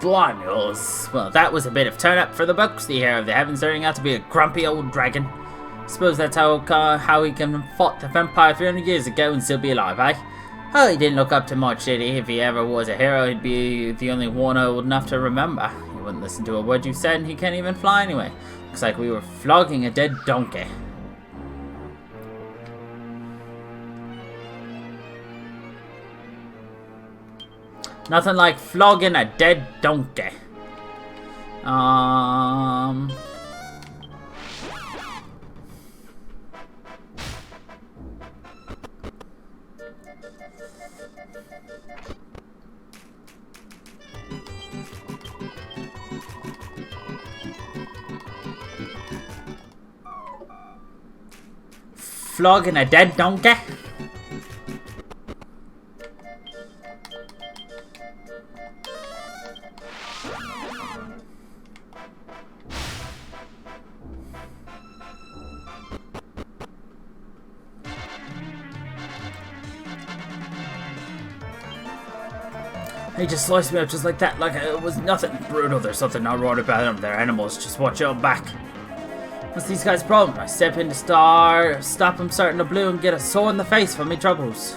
Daniels. Well, that was a bit of turn up for the books. The heir of the heavens turning out to be a grumpy old dragon. Suppose that's how he can fought the vampire 300 years ago and still be alive, eh? Oh, he didn't look up to much, did he? If he ever was a hero, he'd be the only one old enough to remember. He wouldn't listen to a word you said, and he can't even fly anyway. Looks like we were flogging a dead donkey. Nothing like flogging a dead donkey. Flogging a dead donkey? He just sliced me up just like that, like it was nothing. Brutal, there's something not right about them. They're animals, just watch your back. What's these guys' problem? I step into Star, stop him starting to blue and get a sore in the face for me troubles.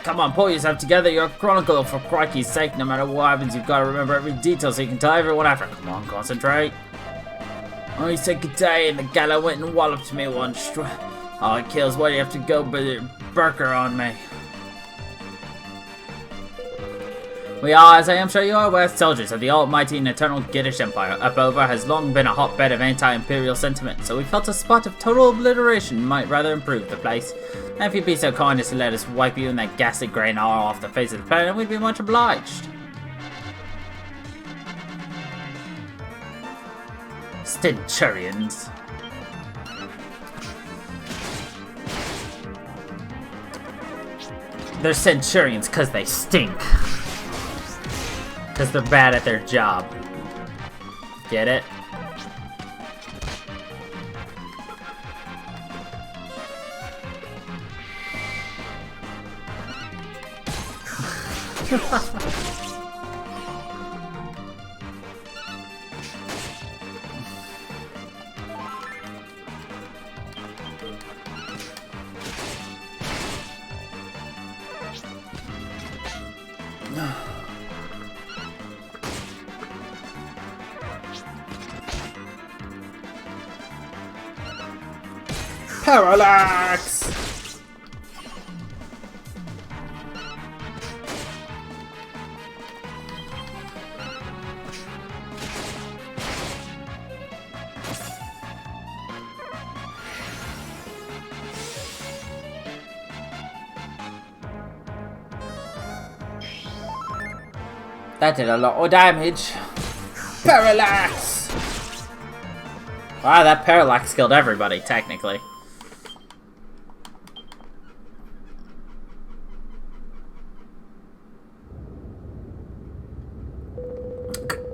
Come on, pull yourself together, you're a chronicle for crikey's sake. No matter what happens, you've got to remember every detail so you can tell everyone after. Come on, concentrate. Oh, he said good day and the gala went and walloped me once. Oh, it kills, why do you have to go burker on me? We are, as I am sure you are aware, soldiers of the almighty and eternal Giddish Empire. Upova has long been a hotbed of anti-imperial sentiment, so we felt a spot of total obliteration might rather improve the place. And if you'd be so kind as to let us wipe you and that ghastly grey gnar off the face of the planet, we'd be much obliged. Centurions. They're Centurions because they stink. Because they're bad at their job. Get it? Parallax! That did a lot of damage. Parallax! Wow, that parallax killed everybody, technically.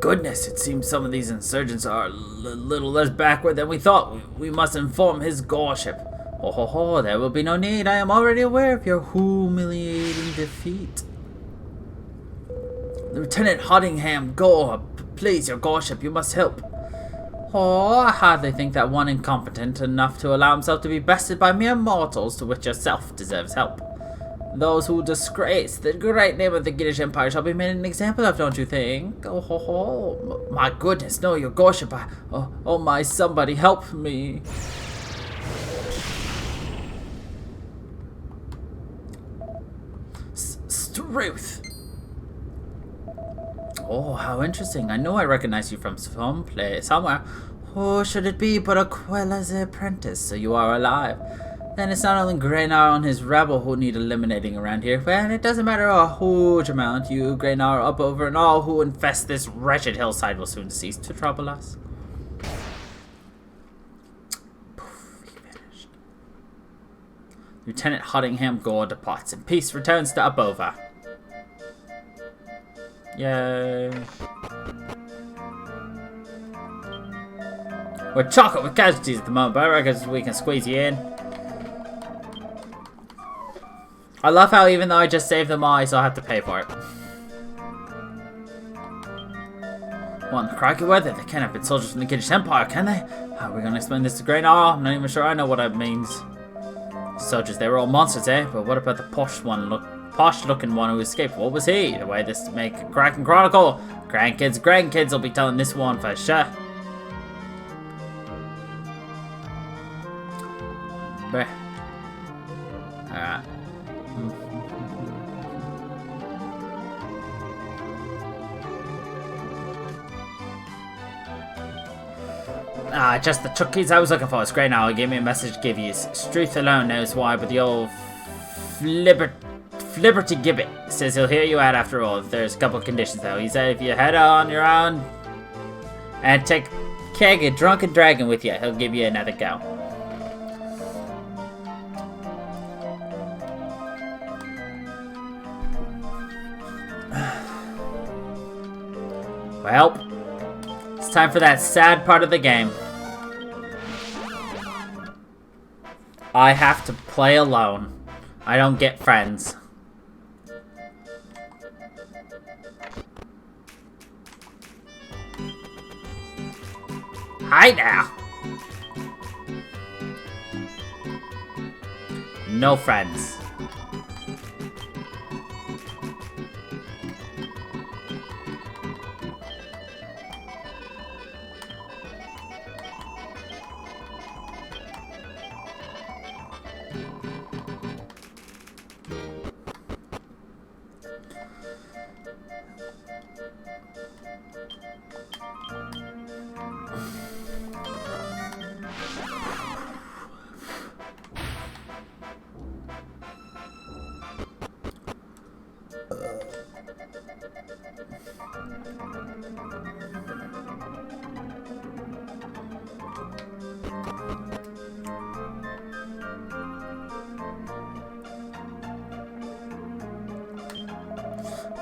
Goodness, it seems some of these insurgents are a little less backward than we thought. We must inform his gorship. Oh ho ho, there will be no need. I am already aware of your humiliating defeat. Lieutenant Hoddingham, go. Please, your gorship, you must help. Oh, I hardly think that one incompetent enough to allow himself to be bested by mere mortals, to which yourself deserves help. Those who disgrace the great name of the Giddish Empire shall be made an example of, don't you think? Oh ho ho! My goodness, no, your gorship! Oh my, somebody help me! Struth! Oh, how interesting! I know I recognize you from somewhere. Oh, should it be but Aquila's apprentice? So you are alive. Then it's not only Greynar and his rabble who need eliminating around here, and it doesn't matter a huge amount. You, Greynar, up over, and all who infest this wretched hillside will soon cease to trouble us. Poof, he vanished. Lieutenant Hoddingham Gore departs, and peace returns to Upova. Yay. We're chocolate with casualties at the moment, but I reckon we can squeeze you in. I love how even though I just saved them all, I still have to pay for it. What in the cracky weather? They can't have been soldiers from the Kiddish Empire, can they? How are we going to explain this to Grey Gnarl? I'm not even sure I know what it means. Soldiers, they were all monsters, eh? But what about the posh-looking one who escaped? What was he? The way this make a cracking chronicle. Grandkids will be telling this one for sure. Alright. Just the cookies I was looking for. It's great now. He gave me a message to give you. Struth alone knows why, but the old Flibberty Gibbet says he'll hear you out after all. There's a couple of conditions though. He said if you head on your own and take Keg, a drunken dragon, with you, he'll give you another go. Well, it's time for that sad part of the game. I have to play alone. I don't get friends. Hi now. No friends.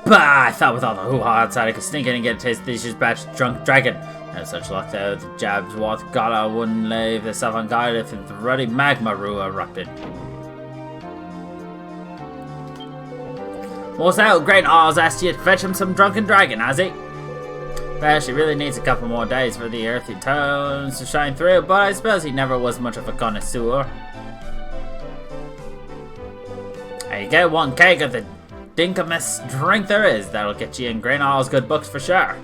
Bah! I thought with all the hoo-ha outside I could sneak in and get a taste of this year's batch of drunk dragon. No such luck though. The jabs what God I wouldn't leave themselves unguided if the ruddy magma rue erupted. What's that? Great Oz asked you to fetch him some drunken dragon, has he? Well, she really needs a couple more days for the earthy tones to shine through, but I suppose he never was much of a connoisseur. There you go, one keg of the dinkamest drink there is. That'll get you in Grey Gnarl's good books for sure.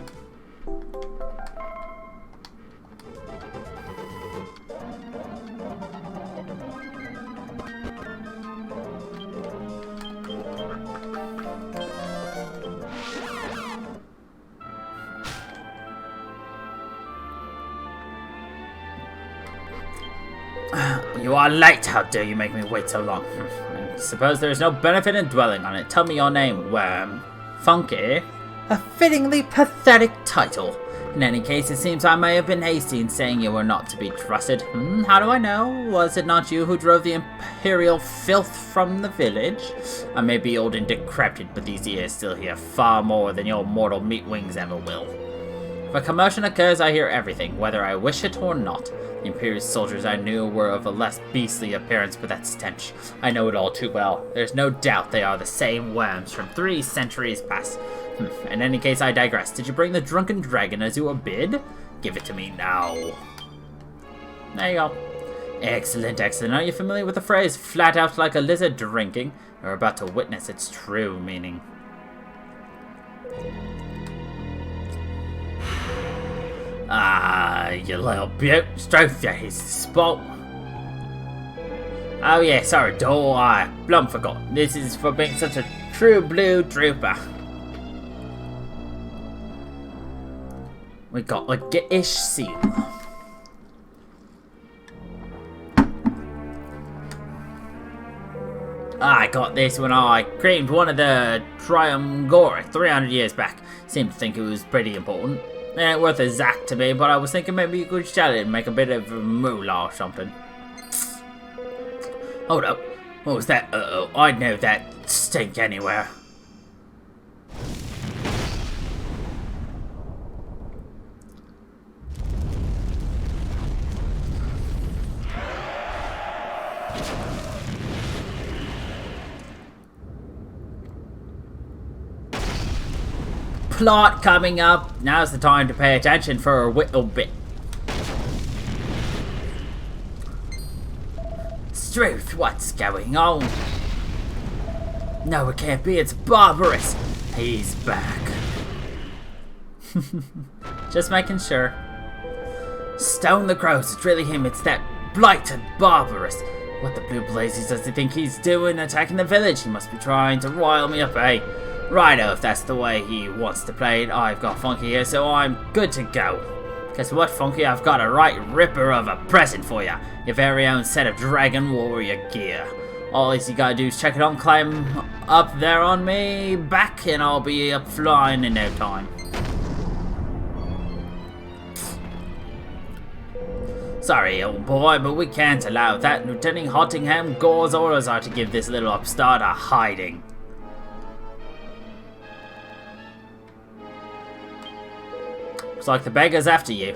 You are late. How dare you make me wait so long? I suppose there is no benefit in dwelling on it. Tell me your name, Worm. Funky? A fittingly pathetic title. In any case, it seems I may have been hasty in saying you were not to be trusted. How do I know? Was it not you who drove the imperial filth from the village? I may be old and decrepit, but these ears still hear far more than your mortal meat wings ever will. If a commotion occurs, I hear everything, whether I wish it or not. The Imperial soldiers I knew were of a less beastly appearance, but that stench, I know it all too well. There's no doubt they are the same worms from 3 centuries past. In any case, I digress. Did you bring the drunken dragon as you were bid? Give it to me now. There you go. Excellent, excellent. Are you familiar with the phrase, flat out like a lizard drinking? You're about to witness its true meaning. Ah, you little beaut. Stroke your his spot. Oh yeah, sorry, don't I plumb forgot. This is for being such a true blue trooper. We got a Gitish seal. I got this when I creamed one of the Triumgora 300 years back. Seemed to think it was pretty important. It ain't worth a zack to me, but I was thinking maybe you could sell it and make a bit of a moolah or something. Hold up. What was that? Uh-oh, I'd know that stink anywhere. plot coming up. Now's the time to pay attention for a little bit. Struth, what's going on? No, it can't be. It's Barbarous. He's back. Just making sure. Stone the crows. It's really him. It's that blighted Barbarous. What the blue blazes does he think he's doing attacking the village? He must be trying to rile me up, eh? Righto, if that's the way he wants to play it. I've got Funky here, so I'm good to go. Guess what, Funky? I've got a right ripper of a present for ya. Your very own set of Dragon Warrior gear. All you gotta do is check it on, climb up there on me back, and I'll be up flying in no time. Sorry, old boy, but we can't allow that. Lieutenant Hottingham Gore's orders are to give this little upstart a hiding. Looks like the beggar's after you.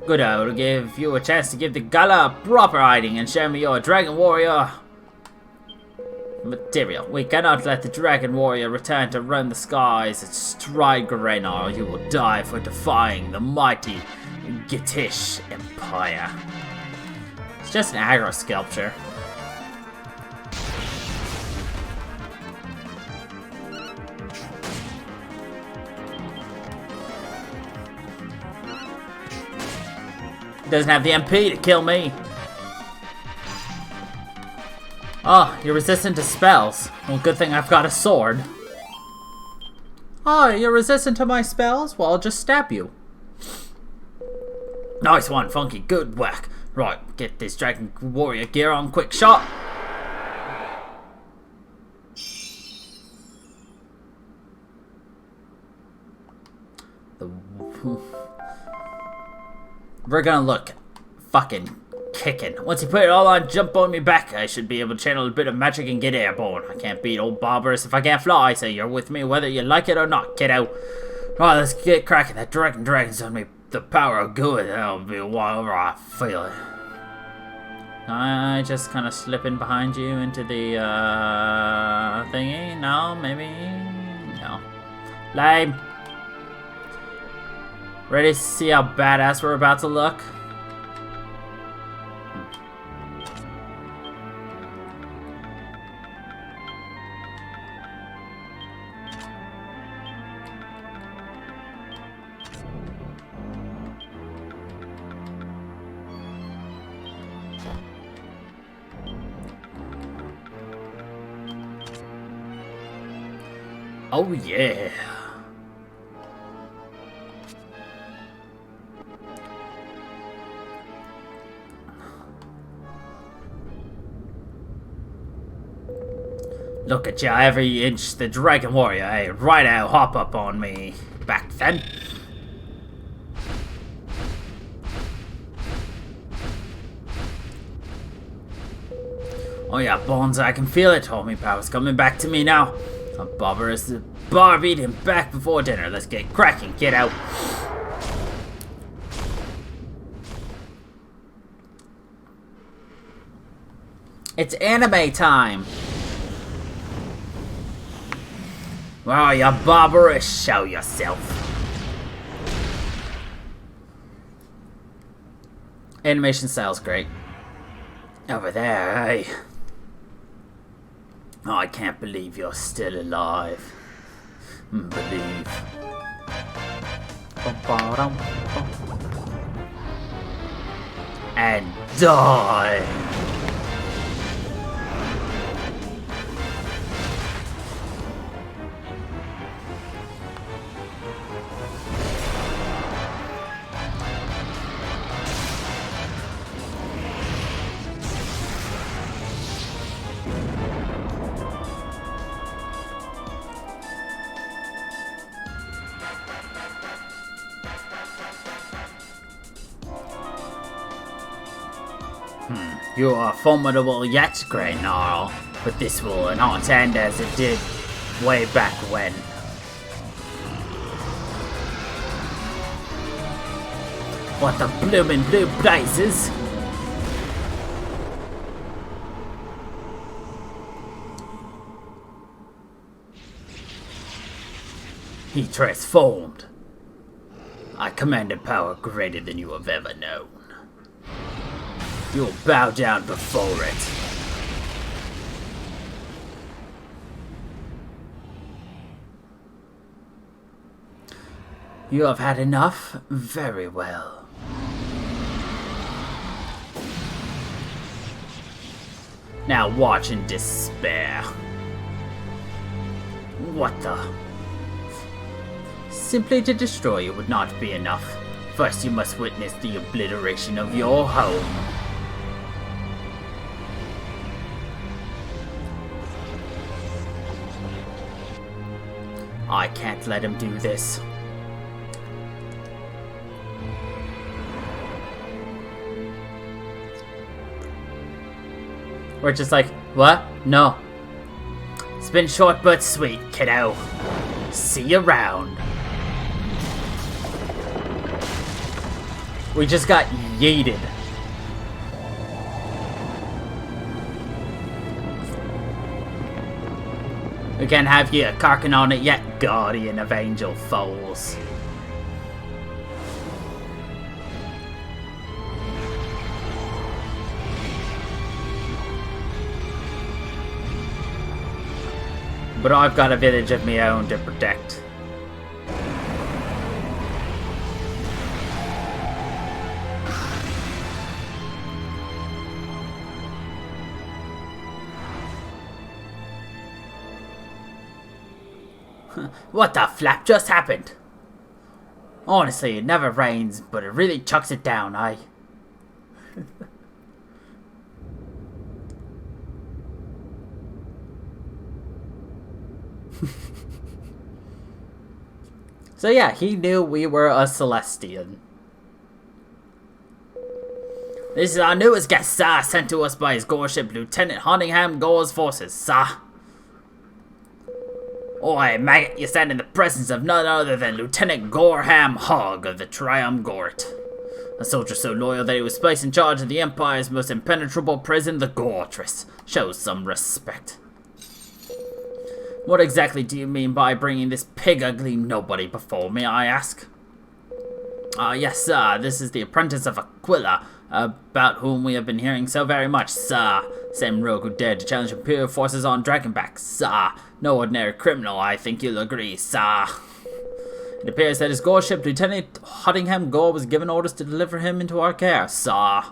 Good-o, to give you a chance to give the gala a proper hiding and show me your Dragon Warrior material. We cannot let the Dragon Warrior return to roam the skies at Stride Grenar, or you will die for defying the mighty Gitish Empire. It's just an aggro sculpture. Doesn't have the MP to kill me. Oh, you're resistant to spells. Well, good thing I've got a sword. Oh, you're resistant to my spells? Well, I'll just stab you. Nice one, Funky. Good work. Right, get this Dragon Warrior gear on. Quick shot. We're gonna look fucking kicking. Once you put it all on, jump on me back. I should be able to channel a bit of magic and get airborne. I can't beat old Barbarous if I can't fly, so you're with me whether you like it or not, kiddo. Right, let's get cracking. That dragon's on me the power of good. That'll be a while over I feel it. I just kind of slip in behind you into the thingy. No, maybe no. Lame. Ready to see how badass we're about to look? Oh yeah. Look at ya, every inch the Dragon Warrior, eh? Right out, hop up on me. Back then. Oh yeah, Bones, I can feel it. Oh, me power's coming back to me now. Barbarous the bar beat him back before dinner. Let's get cracking, get out. It's anime time. Where are you, Barbarous? Show yourself. Animation style's great. Over there, eh? Oh, I can't believe you're still alive. Believe. And die. You are formidable yet, Grey Gnarl, but this will not end as it did way back when. What the bloomin' blue blazes? He transformed. I commanded power greater than you have ever known. You will bow down before it. You have had enough? Very well. Now watch in despair. What the? Simply to destroy you would not be enough. First you must witness the obliteration of your home. I can't let him do this. We're just like, what? No. It's been short but sweet, kiddo. See you around. We just got yeeted. We can't have you carking on it yet, guardian of angel foals. But I've got a village of my own to protect. What the flap just happened? Honestly, it never rains, but it really chucks it down, eh? So yeah, he knew we were a Celestian. This is our newest guest, sir, sent to us by his Goreship, Lieutenant Huntingham Gore's forces, sir. Oi, maggot, you stand in the presence of none other than Lieutenant Goreham Hogg of the Triumvirate. A soldier so loyal that he was placed in charge of the Empire's most impenetrable prison, the Gortress. Shows some respect. What exactly do you mean by bringing this pig-ugly nobody before me, I ask? Yes, sir, this is the apprentice of Aquila, about whom we have been hearing so very much, sir. Same rogue who dared to challenge Imperial forces on Dragonback, sir. No ordinary criminal, I think you'll agree, sir. It appears that his Goreship, Lieutenant Huntingham Gore, was given orders to deliver him into our care, sir.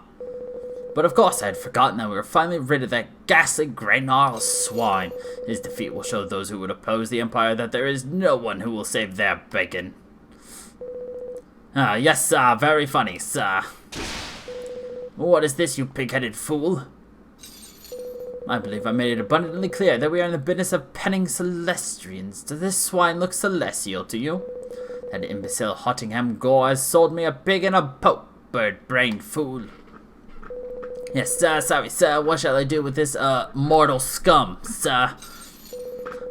But of course I had forgotten that we were finally rid of that ghastly grey gnarled swine. His defeat will show those who would oppose the Empire that there is no one who will save their bacon. Yes, sir, very funny, sir. What is this, you pig-headed fool? I believe I made it abundantly clear that we are in the business of penning Celestians. Does this swine look celestial to you? That imbecile Huntingham Gore has sold me a pig and a pope, bird-brained fool. Yes, sir, sorry, sir. What shall I do with this, mortal scum, sir?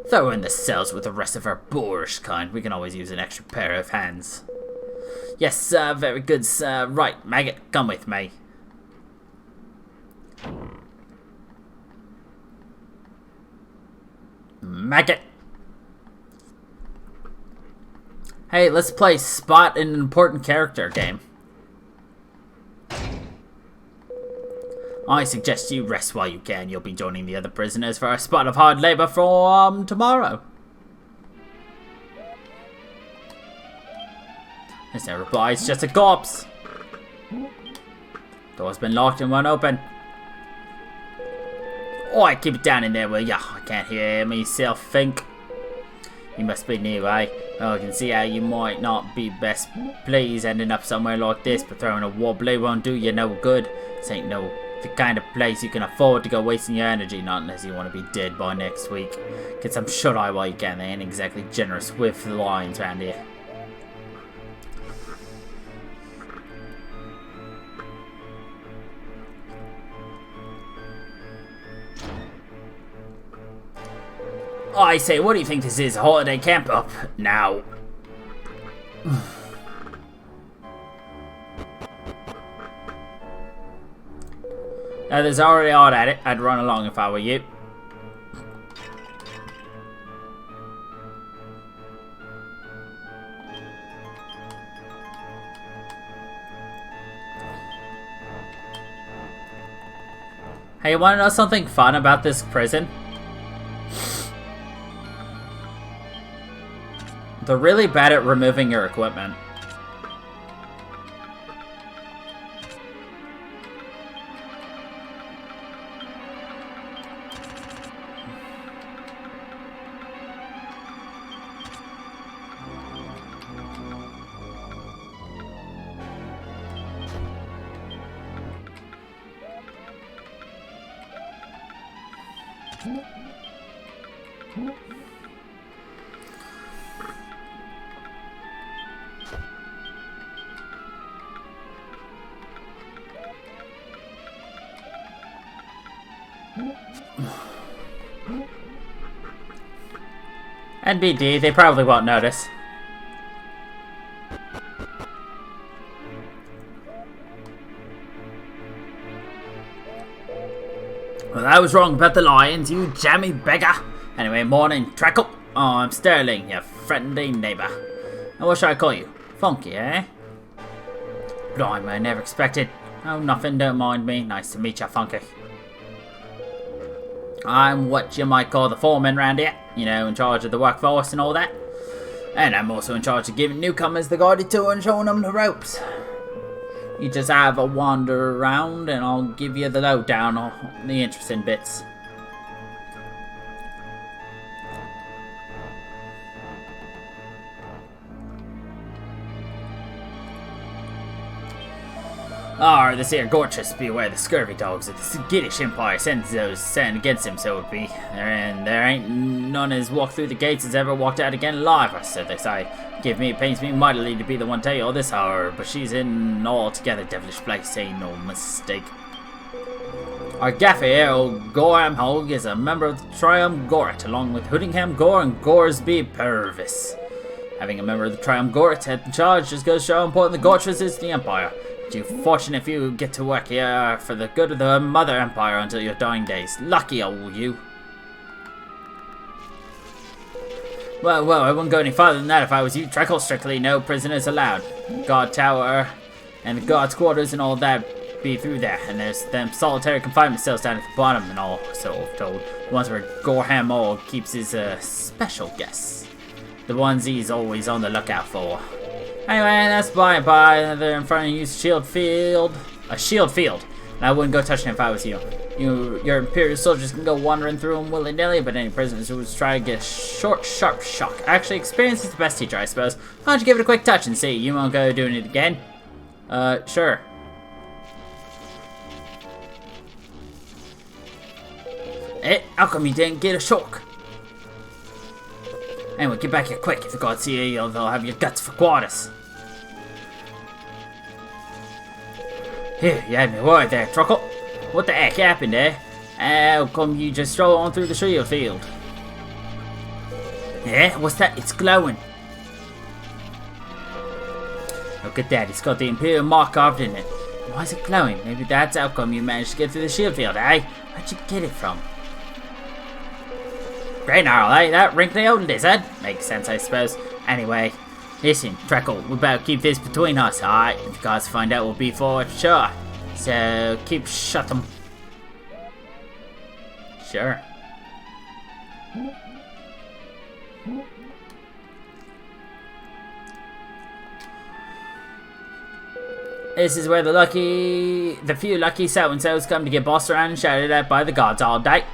Throw her in the cells with the rest of our boorish kind. We can always use an extra pair of hands. Yes, sir, very good, sir. Right, maggot, come with me. Maggot. Hey, let's play Spot an Important Character game. I suggest you rest while you can. You'll be joining the other prisoners for a spot of hard labor from tomorrow. There's no reply, it's just a corpse. Door's been locked and won't open. Oi, keep it down in there, will ya? I can't hear myself think. You must be new, eh? Well, I can see how you might not be best pleased ending up somewhere like this, but throwing a wobbly won't do you no good. This ain't no the kind of place you can afford to go wasting your energy, not unless you want to be dead by next week. Get some shut-eye while you can, they ain't exactly generous with the lines around here. I say, what do you think this is? A holiday camp? Up now. Now, there's already hard at it. I'd run along if I were you. Hey, you want to know something fun about this prison? They're really bad at removing your equipment. NBD, they probably won't notice. Well, I was wrong about the lions, you jammy beggar. Anyway, morning, Treckle. Oh, I'm Sterling, your friendly neighbour. And what should I call you? Funky, eh? Blimey, I never expected. Oh, nothing, don't mind me. Nice to meet you, Funky. I'm what you might call the foreman round here. You know, in charge of the workforce and all that. And I'm also in charge of giving newcomers the guided tour and showing them the ropes. You just have a wander around and I'll give you the lowdown on the interesting bits. This here Gorgeous, beware the scurvy dogs of the skittish empire sends those sent against him, so it be. And there ain't none as walked through the gates as ever walked out again alive, or so they say. It pains me mightily to be the one to tell you all this, however, but she's in altogether devilish place, ain't no mistake. Our gaffer here, old Gorham Hogg, is a member of the Triumvirate, along with Hoodingham Gore and Goresby Purvis. Having a member of the Triumvirate in charge just goes to show how important the Gortress is to the Empire. You're fortunate if you get to work here for the good of the Mother Empire until your dying days. Lucky old you. Well, I wouldn't go any farther than that if I was you, Treckle. Strictly no prisoners allowed. Guard Tower and the guards' quarters and all that be through there. And there's them solitary confinement cells down at the bottom and all, so I've told. The ones where Gorham Hall keeps his special guests. The ones he's always on the lookout for. Anyway, that's by and by. They're in front of you, shield field. A shield field. And I wouldn't go touching it if I was you. Your Imperial soldiers can go wandering through them willy-nilly, but any prisoners who would try to get a short, sharp shock. Actually, experience is the best teacher, I suppose. Why don't you give it a quick touch and see? You won't go doing it again? Sure. How come you didn't get a shock? Anyway, get back here quick. If the gods see you, they'll have your guts for quarters. Here, you had me worried there, Truckle. What the heck happened there? How come you just stroll on through the shield field? Yeah, what's that? It's glowing. Look at that, it's got the Imperial mark carved in it. Why is it glowing? Maybe that's how come you managed to get through the shield field, eh? Where'd you get it from? Great Gnarl, eh? That wrinkly old lizard? Makes sense, I suppose. Anyway, listen, Treckle, we better keep this between us, alright? If you guys find out, we'll be for it, sure. So, keep shut them. Sure. This is where the few lucky so-and-sos come to get bossed around and shouted at by the gods all day.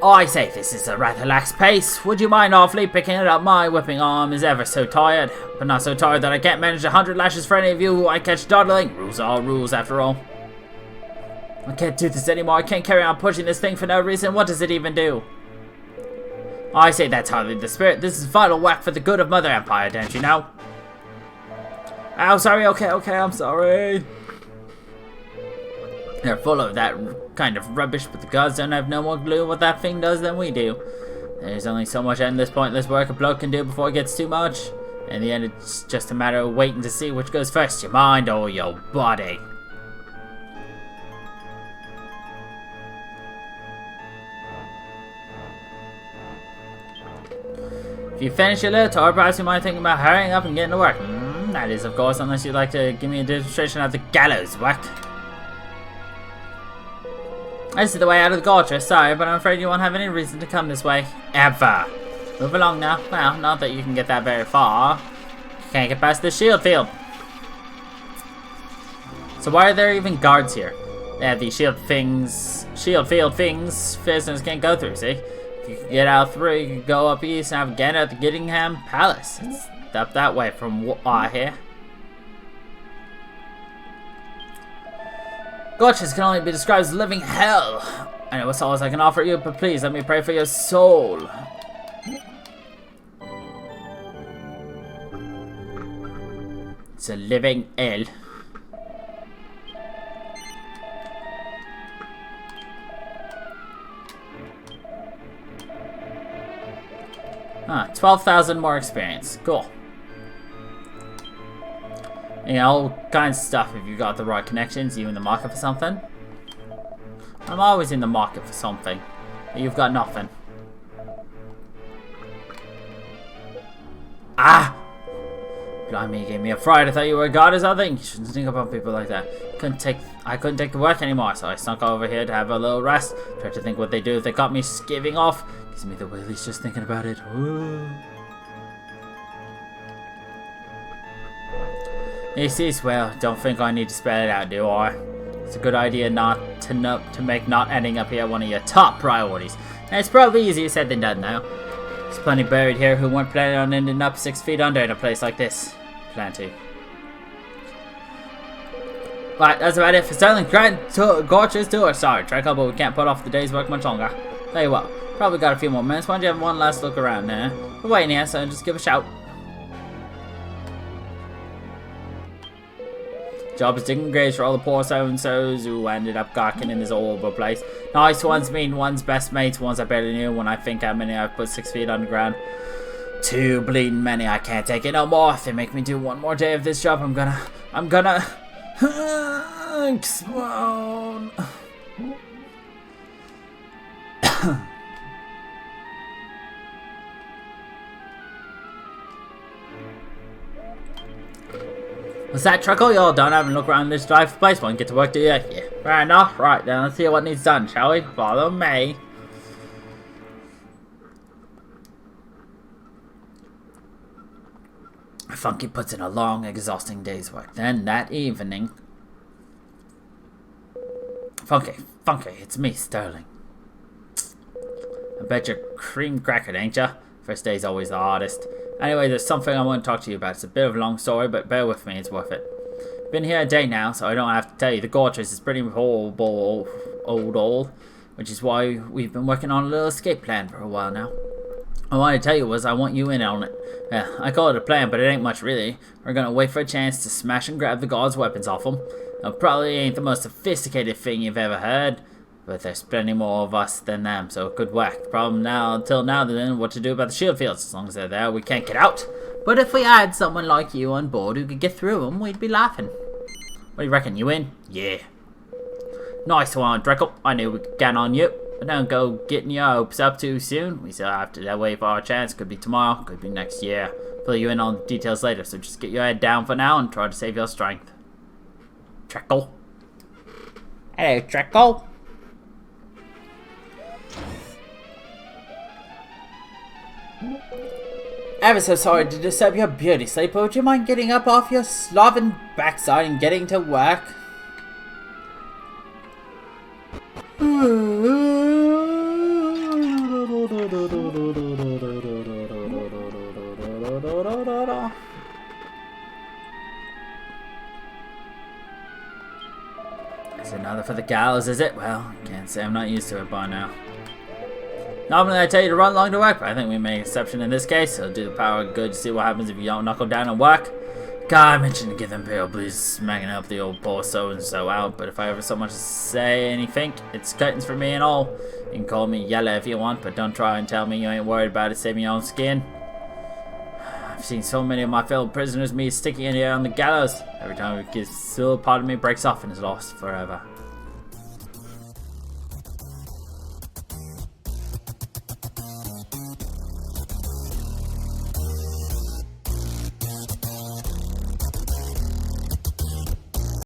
I say, this is a rather lax pace. Would you mind awfully picking it up? My whipping arm is ever so tired, but not so tired that I can't manage 100 lashes for any of you who I catch dawdling. Rules are rules, after all. I can't do this anymore. I can't carry on pushing this thing for no reason. What does it even do? I say that's hardly the spirit. This is vital whack for the good of Mother Empire, don't you know? Oh, sorry. Okay, I'm sorry. They're full of that kind of rubbish, but the gods don't have no more clue what that thing does than we do. There's only so much endless pointless work a bloke can do before it gets too much. In the end, it's just a matter of waiting to see which goes first, your mind or your body. If you finish your little tour, perhaps you might think about hurrying up and getting to work. That is, of course, unless you'd like to give me a demonstration of the gallows work. This is the way out of the gorge. Sorry, but I'm afraid you won't have any reason to come this way. Ever. Move along now. Well, not that you can get that very far. You can't get past the shield field. So why are there even guards here? They have these shield field things prisoners can't go through, see? If you can get out through, you can go up east and have again at the Gittingham Palace. It's up that way from what I hear. Gorges can only be described as living hell. I know it's all I can offer you, but please let me pray for your soul. It's a living hell. Ah, 12,000 more experience. Cool. You know, all kinds of stuff if you got the right connections. You in the market for something? I'm always in the market for something. But you've got nothing. Ah! Blimey, you gave me a fright. I thought you were a god or something. You shouldn't think about people like that. I couldn't take the work anymore, so I snuck over here to have a little rest. Tried to think what they'd do if they caught me skiving off. Gives me the willies just thinking about it. Ooh. You see, well, don't think I need to spell it out, do I? It's a good idea not to make not ending up here one of your top priorities. And it's probably easier said than done now. There's plenty buried here who weren't planning on ending up 6 feet under in a place like this. Plenty. Right, that's about it for Sterling Gorge's tour. Sorry, Treacle, but we can't put off the day's work much longer. Tell you what, probably got a few more minutes. Why don't you have one last look around there? We're waiting here, so just give a shout. Job is digging graves for all the poor so-and-sos who ended up gawking in this horrible place. Nice ones mean one's best mates, ones I barely knew. When I think how many I've put 6 feet underground. Too bleeding many, I can't take it no more. If they make me do one more day of this job, I'm gonna explode. What's that, Truckle? You all done having a look around this drive place? Want to get to work, do you? Yeah. Fair enough. Right, then let's see what needs done, shall we? Follow me. Funky puts in a long, exhausting day's work. Then, that evening... Funky, it's me, Sterling. I bet you're cream crackered, ain't ya? First day's always the hardest. Anyway, there's something I want to talk to you about. It's a bit of a long story, but bear with me, it's worth it. Been here a day now, so I don't have to tell you. The Gorgeous is pretty horrible old, which is why we've been working on a little escape plan for a while now. What I wanted to tell you was I want you in on it. Yeah, I call it a plan, but it ain't much really. We're gonna wait for a chance to smash and grab the God's weapons off them. It probably ain't the most sophisticated thing you've ever heard, but there's plenty more of us than them, so it could work. The problem now, until now, then, what to do about the shield fields. As long as they're there, we can't get out. But if we had someone like you on board who could get through them, we'd be laughing. What do you reckon? You in? Yeah. Nice one, Dreckle. I knew we could count on you. But don't go getting your hopes up too soon. We still have to wait for our chance. Could be tomorrow, could be next year. Fill you in on the details later, so just get your head down for now and try to save your strength. Dreckle. Hello, Dreckle. Ever so sorry to disturb your beauty sleep, but would you mind getting up off your sloven backside and getting to work? Is it another for the gallows, is it? Well, can't say I'm not used to it by now. Normally I tell you to run along to work, but I think we made an exception in this case. It'll do the power good to see what happens if you don't knuckle down and work. God, I mentioned to give them pale please smacking up the old poor so-and-so out, but if I ever so much as say anything, it's curtains for me and all. You can call me Yella if you want, but don't try and tell me you ain't worried about it saving your own skin. I've seen so many of my fellow prisoners me sticking in here on the gallows. Every time it gets still, part of me breaks off and is lost forever.